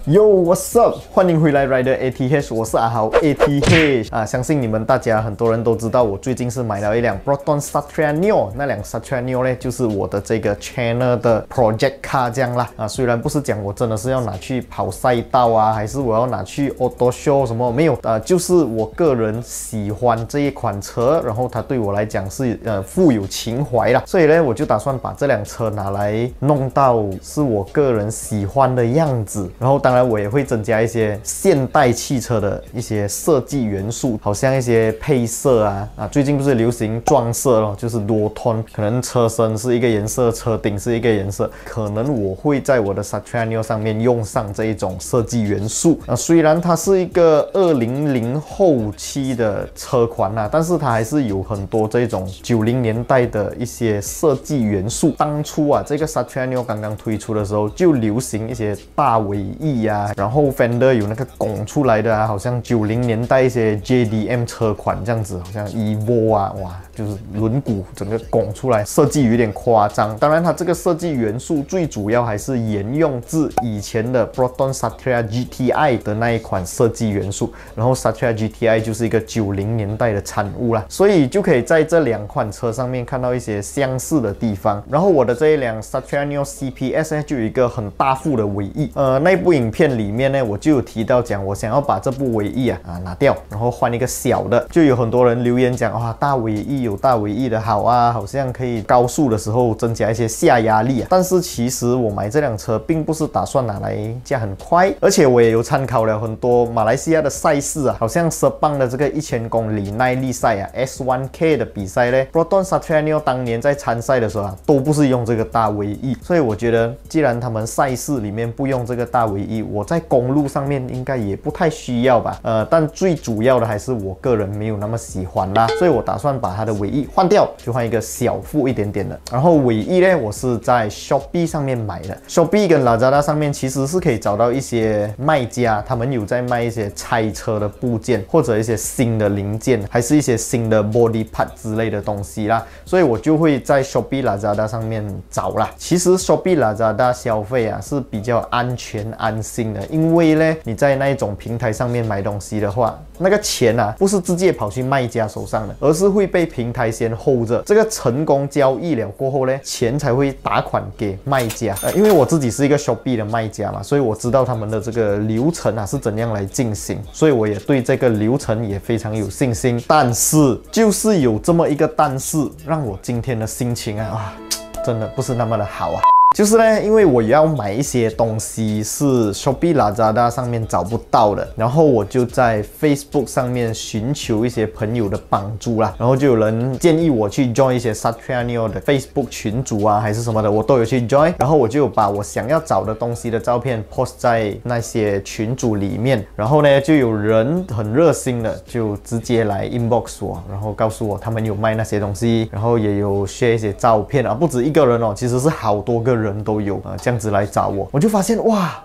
Yo，what's up？ 欢迎回来 Rider ATH， 我是阿豪 ATH 啊。相信你们大家很多人都知道，我最近是买了一辆 Proton Satria Neo， 那辆 Satria Neo 呢，就是我的这个 channel 的 project car 这样啦。啊，虽然不是讲我真的是要拿去跑赛道啊，还是我要拿去 auto show 什么没有，就是我个人喜欢这一款车，然后它对我来讲是富有情怀啦，所以呢，我就打算把这辆车拿来弄到是我个人喜欢的样子，然后当然我也会增加一些现代汽车的一些设计元素，好像一些配色啊，最近不是流行撞色咯，就是多 tone， 可能车身是一个颜色，车顶是一个颜色，可能我会在我的 Satria Neo 上面用上这一种设计元素。虽然它是一个200后期的车款啊，但是它还是有很多这种90年代的一些设计元素。当初啊，这个 Satria Neo 刚刚推出的时候，就流行一些大尾翼啊，然后 Fender 有那个拱出来的啊，好像90年代一些 JDM 车款这样子，好像 Evo 啊，哇，就是轮毂整个拱出来，设计有点夸张。当然，它这个设计元素最主要还是沿用自以前的 Proton Satria GTI 的那一款设计元素，然后 Satria GTI 就是一个90年代的产物啦，所以就可以在这两款车上面看到一些相似的地方。然后我的这一辆 Satria Neo CPS 呢，就有一个很大副的尾翼，那部影片里面呢，我就有提到讲，我想要把这部尾翼拿掉，然后换一个小的。就有很多人留言讲，哇，大尾翼有大尾翼的好啊，好像可以高速的时候增加一些下压力啊。但是其实我买这辆车并不是打算拿来驾很快，而且我也有参考了很多马来西亚的赛事啊，好像Sepang的这个1000公里耐力赛啊 ，S1K 的比赛呢 ，Proton Satria Neo 当年在参赛的时候啊，都不是用这个大尾翼，所以我觉得既然他们赛事里面不用这个大尾翼，我在公路上面应该也不太需要吧。但最主要的还是我个人没有那么喜欢啦，所以我打算把它的尾翼换掉，就换一个小副一点点的。然后尾翼呢，我是在 Shopee 上面买的 ，Shopee 跟 Lazada 上面其实是可以找到一些卖家，他们有在卖一些拆车的部件，或者一些新的零件，还是一些新的 body part 之类的东西啦，所以我就会在 Shopee Lazada 上面找啦。其实 Shopee Lazada 消费啊是比较安全安心的，因为呢你在那一种平台上面买东西的话，那个钱啊不是直接跑去卖家手上的，而是会被平台先 hold 着，这个成功交易了过后呢，钱才会打款给卖家。因为我自己是一个 Shopee 的卖家嘛，所以我知道他们的这个流程啊是怎样来进行，所以我也对这个流程也非常有信心。但是就是有这么一个但是，让我今天的心情真的不是那么的好啊。就是呢，因为我要买一些东西是 Shopee Lazada 上面找不到的，然后我就在 Facebook 上面寻求一些朋友的帮助啦，然后就有人建议我去 join 一些 Satria Neo 的 Facebook 群组啊，还是什么的，我都有去 join， 然后我就把我想要找的东西的照片 post 在那些群组里面，然后呢，就有人很热心的就直接来 inbox 我，然后告诉我他们有卖那些东西，然后也有 share 一些照片啊，不止一个人哦，其实是好多个人都有这样子来找我，我就发现哇，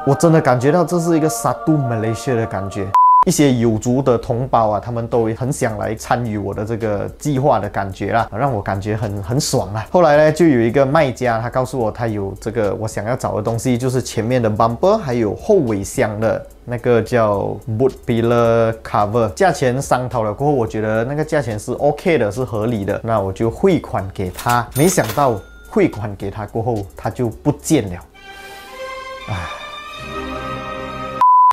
我真的感觉到这是一个 Satu Malaysia 的感觉。一些有族的同胞啊，他们都很想来参与我的这个计划的感觉啦，让我感觉很爽啊。后来呢，就有一个卖家，他告诉我他有这个我想要找的东西，就是前面的 bumper 还有后尾箱的那个叫 boot pillar cover， 价钱商讨了过后，我觉得那个价钱是 OK 的，是合理的，那我就汇款给他。没想到汇款给他过后，他就不见了，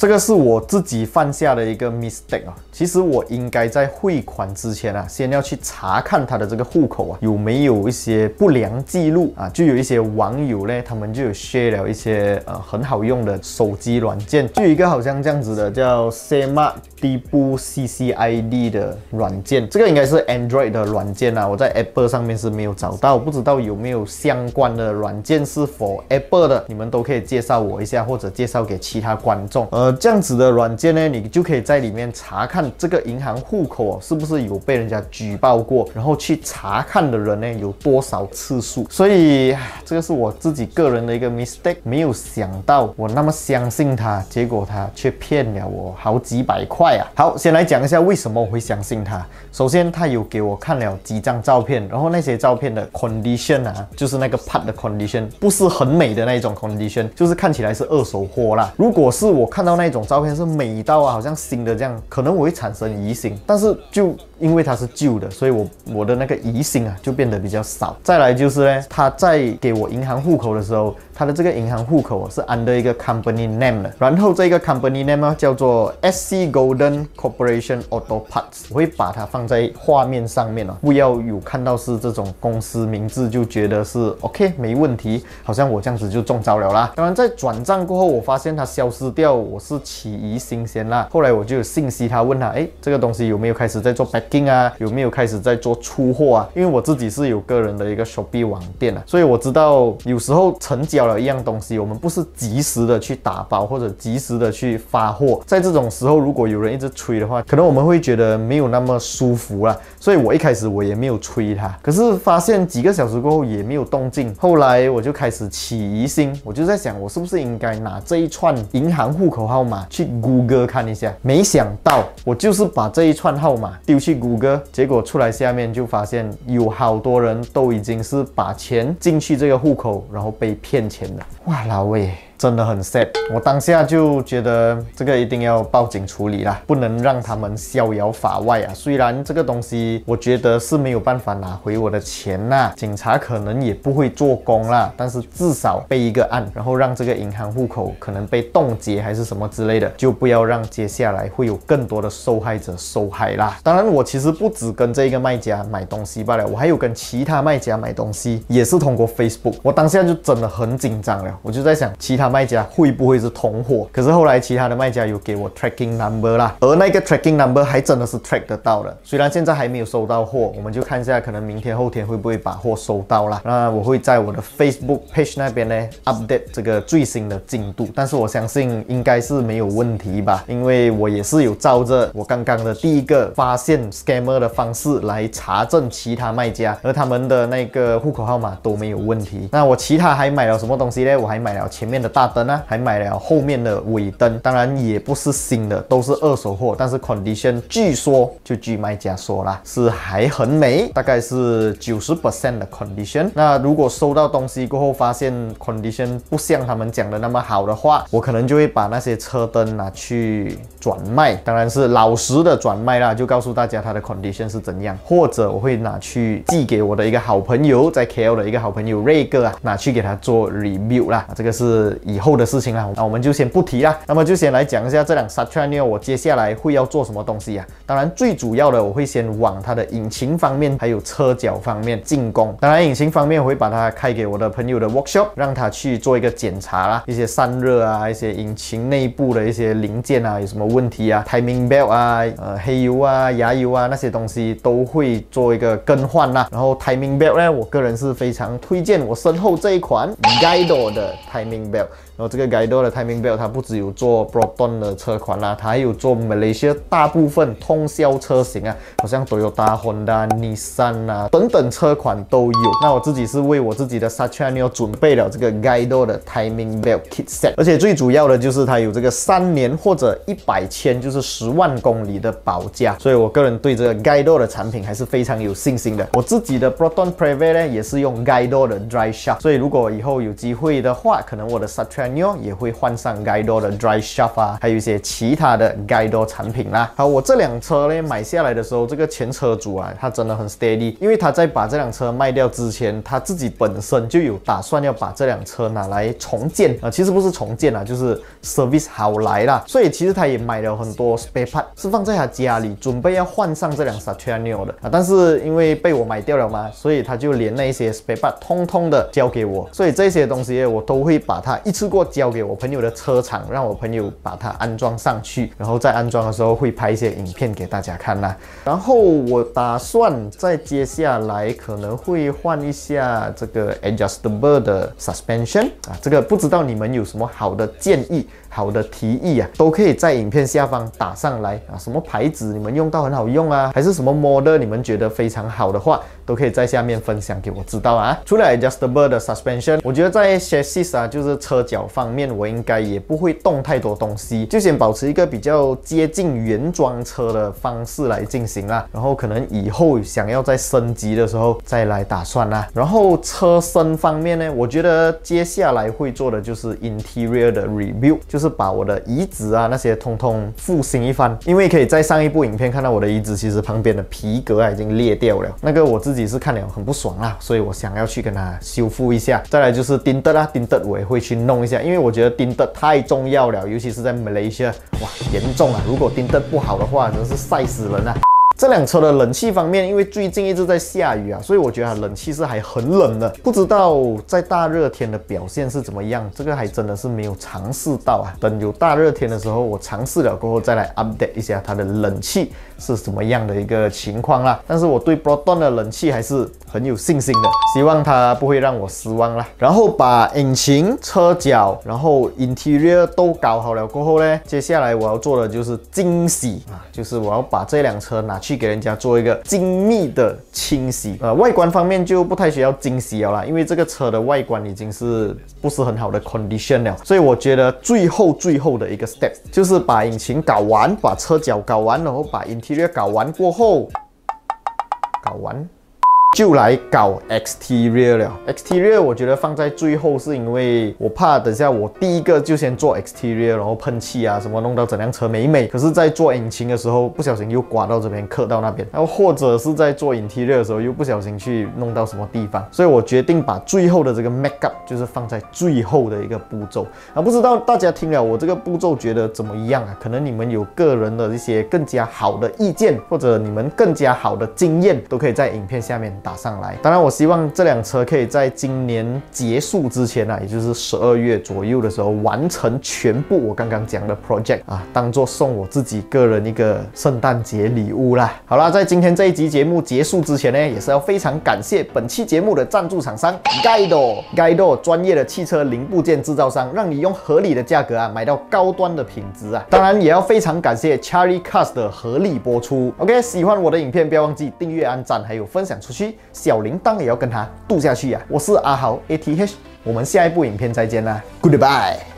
这个是我自己犯下的一个 mistake 啊。其实我应该在汇款之前啊，先要去查看他的这个户口啊，有没有一些不良记录啊。就有一些网友呢，他们就有 share 了一些很好用的手机软件，就有一个好像这样子的叫 Semak Tipu CCID 的软件，这个应该是 Android 的软件啊，我在 Apple 上面是没有找到，不知道有没有相关的软件是 for Apple 的，你们都可以介绍我一下，或者介绍给其他观众。这样子的软件呢，你就可以在里面查看这个银行户口是不是有被人家举报过，然后去查看的人呢有多少次数。所以这个是我自己个人的一个 mistake， 没有想到我那么相信他，结果他却骗了我好几百块啊。好，先来讲一下为什么我会相信他。首先，他有给我看了几张照片，然后那些照片的 condition 啊，就是那个 part 的 condition， 不是很美的那种 condition， 就是看起来是二手货啦。如果是我看到那种照片是美到啊，好像新的这样，可能我会产生疑心。但是就因为它是旧的，所以我的那个疑心啊就变得比较少。再来就是呢，他在给我银行户口的时候，他的这个银行户口是 under 一个 company name 的，然后这个 company name 呢叫做 SC Golden Corporation Auto Parts， 我会把它放在画面上面哦，不要有看到是这种公司名字就觉得是 OK 没问题，好像我这样子就中招了啦。当然在转账过后，我发现它消失掉，我是起疑心先啦。后来我就有信息他问他，这个东西有没有开始在做 packing 啊，有没有开始在做出货啊？因为我自己是有个人的一个 Shopee 网店啊，所以我知道有时候成交了一样东西，我们不是及时的去打包或者及时的去发货，在这种时候如果有人一直催的话，可能我们会觉得没有那么舒服啦。所以我一开始我也没有催他，可是发现几个小时过后也没有动静，后来我就开始起疑心，我就在想我是不是应该拿这一串银行户口号码去 Google 看一下。没想到我就是把这一串号码丢去 Google， 结果出来下面就发现有好多人都已经是把钱进去这个户口，然后被骗钱了。哇，老魏真的很 sad， 我当下就觉得这个一定要报警处理啦，不能让他们逍遥法外啊。虽然这个东西我觉得是没有办法拿回我的钱啦，警察可能也不会做工啦，但是至少备一个案，然后让这个银行户口可能被冻结还是什么之类的，就不要让接下来会有更多的受害者受害啦。当然我其实不只跟这个卖家买东西罢了，我还有跟其他卖家买东西，也是通过 Facebook。我当下就真的很紧张了，我就在想其他卖家会不会是同伙？可是后来其他的卖家有给我 tracking number 啦，而那个 tracking number 还真的是 track 得到的。虽然现在还没有收到货，我们就看一下可能明天后天会不会把货收到啦。那我会在我的 Facebook page 那边呢 update 这个最新的进度，但是我相信应该是没有问题吧，因为我也是有照着我刚刚的第一个发现 scammer 的方式来查证其他卖家，而他们的那个户口号码都没有问题。那我其他还买了什么东西呢？我还买了前面的大灯啊，还买了后面的尾灯，当然也不是新的，都是二手货，但是 condition 据说就据卖家说啦，是还很美，大概是 90% 的 condition。那如果收到东西过后发现 condition 不像他们讲的那么好的话，我可能就会把那些车灯拿去转卖，当然是老实的转卖啦，就告诉大家它的 condition 是怎样，或者我会拿去寄给我的一个好朋友，在 KL 的一个好朋友瑞哥啊，拿去给他做 review 啦，这个是以后的事情啦，那我们就先不提啦。那么就先来讲一下这辆 Satria Neo 我接下来会要做什么东西啊？当然最主要的我会先往它的引擎方面还有车脚方面进攻。当然引擎方面我会把它开给我的朋友的 workshop， 让他去做一个检查啦，一些散热啊，一些引擎内部的一些零件啊有什么问题啊 ，timing belt 啊，黑油啊、牙油啊那些东西都会做一个更换啦。然后 timing belt 呢，我个人是非常推荐我身后这一款 Guido 的 timing belt。然后这个 Guido 的 timing belt 它不只有做 Proton 的车款啦，它还有做 Malaysia 大部分通销车型啊，好像 Toyota、Honda、Nissan 啊等等车款都有。那我自己是为我自己的 Satria Neo 准备了这个 Guido 的 timing belt kit set， 而且最主要的就是它有这个3年或者100千，就是10万公里的保价，所以我个人对这个 Guido 的产品还是非常有信心的。我自己的 Proton Prevate 呢也是用 Guido 的 Dry Shaft， 所以如果以后有机会的话，可能我的 Satria Neo 也会换上 Guido 的 Dry Shaft 啊，还有一些其他的 Guido 产品啦。好，我这辆车呢买下来的时候，这个前车主啊，他真的很 steady， 因为他在把这辆车卖掉之前，他自己本身就有打算要把这辆车拿来重建啊，其实不是重建啊，就是 service 好来啦。所以其实他也买了很多 spare part， 是放在他家里，准备要换上这辆 Satria Neo 的啊。但是因为被我买掉了嘛，所以他就连那些 spare part 通通的交给我，所以这些东西我都会把它一一次过交给我朋友的车厂，让我朋友把它安装上去，然后在安装的时候会拍一些影片给大家看啦。然后我打算在接下来可能会换一下这个 adjustable 的 suspension 啊，这个不知道你们有什么好的建议、好的提议啊，都可以在影片下方打上来啊。什么牌子你们用到很好用啊，还是什么 model 你们觉得非常好的话，都可以在下面分享给我知道啊。除了 adjustable 的 suspension， 我觉得在 chassis 啊，就是车脚方面，我应该也不会动太多东西，就先保持一个比较接近原装车的方式来进行啦。然后可能以后想要再升级的时候再来打算啦。然后车身方面呢，我觉得接下来会做的就是 interior 的 review， 就是把我的椅子啊那些通通复兴一番。因为可以在上一部影片看到我的椅子其实旁边的皮革啊已经裂掉了，那个我自己是看了很不爽啦，所以我想要去跟它修复一下。再来就是钉钉啊，钉钉我也会去弄一下，因为我觉得钉钉太重要了，尤其是在 Malaysia， 哇，严重啊！如果钉钉不好的话，真是晒死人啊！这辆车的冷气方面，因为最近一直在下雨啊，所以我觉得它冷气是还很冷的。不知道在大热天的表现是怎么样，这个还真的是没有尝试到啊。等有大热天的时候，我尝试了过后再来 update 一下它的冷气是什么样的一个情况啦。但是我对 Proton 的冷气还是很有信心的，希望它不会让我失望啦。然后把引擎、车脚，然后 interior 都搞好了过后呢，接下来我要做的就是惊喜啊，就是我要把这辆车拿去给人家做一个精密的清洗。外观方面就不太需要惊喜了啦，因为这个车的外观已经是不是很好的 condition 了，所以我觉得最后的一个 step 就是把引擎搞完，把车脚搞完，然后把 interior 搞完过后，就来搞 exterior 了。exterior 我觉得放在最后，是因为我怕等下我第一个就先做 exterior， 然后喷漆啊什么弄到整辆车美美，可是在做引擎的时候不小心又刮到这边，刻到那边，然后或者是在做 interior 的时候又不小心去弄到什么地方，所以我决定把最后的这个 make up 就是放在最后的一个步骤啊。不知道大家听了我这个步骤觉得怎么样啊？可能你们有个人的一些更加好的意见，或者你们更加好的经验，都可以在影片下面打上来。当然我希望这辆车可以在今年结束之前啊，也就是12月左右的时候完成全部我刚刚讲的 project 啊，当做送我自己个人一个圣诞节礼物啦。好啦，在今天这一集节目结束之前呢，也是要非常感谢本期节目的赞助厂商 Guido 专业的汽车零部件制造商，让你用合理的价格啊买到高端的品质啊。当然也要非常感谢 Cherry Cars 的合力播出。OK， 喜欢我的影片不要忘记订阅、按赞还有分享出去，小铃铛也要跟它度下去啊！我是阿豪 ATH， 我们下一部影片再见啦 ，Goodbye。